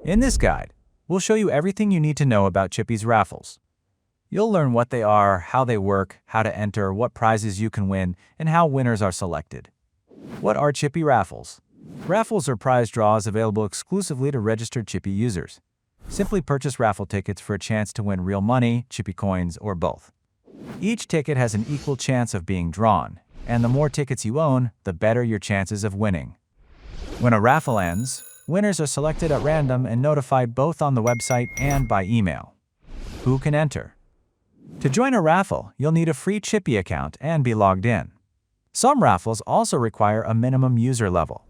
In this guide, we'll show you everything you need to know about Chippy's Raffles. You'll learn what they are, how they work, how to enter, what prizes you can win, and how winners are selected. What are Chippy Raffles? Raffles are prize draws available exclusively to registered Chippy users. Simply purchase raffle tickets for a chance to win real money, Chippy Coins, or both. Each ticket has an equal chance of being drawn, and the more tickets you own, the better your chances of winning. When a raffle ends, winners are selected at random and notified both on the website and by email. Who can enter? To join a raffle, you'll need a free Chippy account and be logged in. Some raffles also require a minimum user level.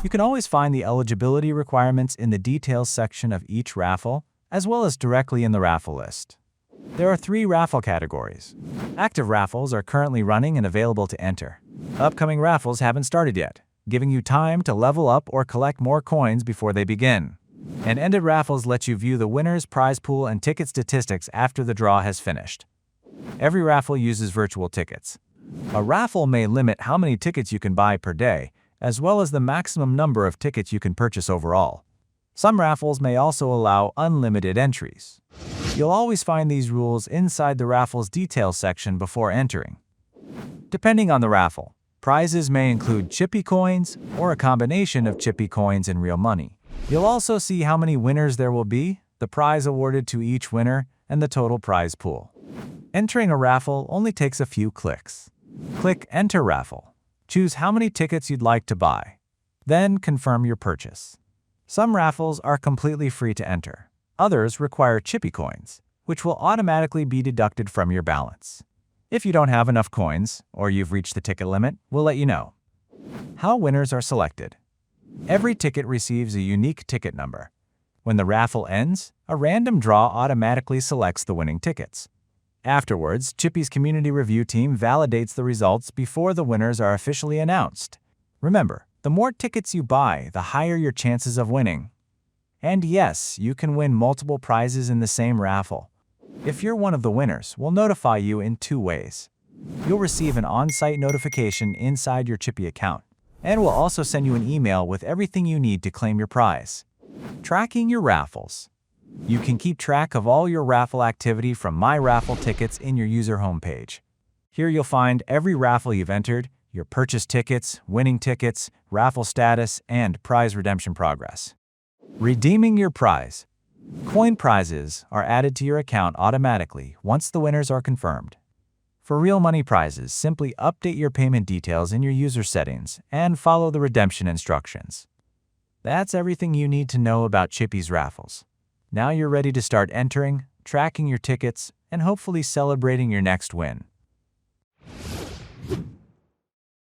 You can always find the eligibility requirements in the details section of each raffle, as well as directly in the raffle list. There are 3 raffle categories. Active raffles are currently running and available to enter. Upcoming raffles haven't started yet, giving you time to level up or collect more coins before they begin. And ended raffles let you view the winner's prize pool and ticket statistics after the draw has finished. Every raffle uses virtual tickets. A raffle may limit how many tickets you can buy per day, as well as the maximum number of tickets you can purchase overall. Some raffles may also allow unlimited entries. You'll always find these rules inside the raffle's details section before entering. Depending on the raffle, prizes may include Chippy Coins or a combination of Chippy Coins and real money. You'll also see how many winners there will be, the prize awarded to each winner, and the total prize pool. Entering a raffle only takes a few clicks. Click Enter Raffle. Choose how many tickets you'd like to buy. Then confirm your purchase. Some raffles are completely free to enter. Others require Chippy Coins, which will automatically be deducted from your balance. If you don't have enough coins, or you've reached the ticket limit, we'll let you know. How winners are selected. Every ticket receives a unique ticket number. When the raffle ends, a random draw automatically selects the winning tickets. Afterwards, Chippy's community review team validates the results before the winners are officially announced. Remember, the more tickets you buy, the higher your chances of winning. And yes, you can win multiple prizes in the same raffle. If you're one of the winners, we'll notify you in 2 ways. You'll receive an on-site notification inside your Chippy account, and we'll also send you an email with everything you need to claim your prize. Tracking your raffles. You can keep track of all your raffle activity from My Raffle Tickets in your user homepage. Here you'll find every raffle you've entered, your purchase tickets, winning tickets, raffle status, and prize redemption progress. Redeeming your prize. Coin prizes are added to your account automatically once the winners are confirmed. For real money prizes, simply update your payment details in your user settings and follow the redemption instructions. That's everything you need to know about Chippy's Raffles. Now you're ready to start entering, tracking your tickets, and hopefully celebrating your next win.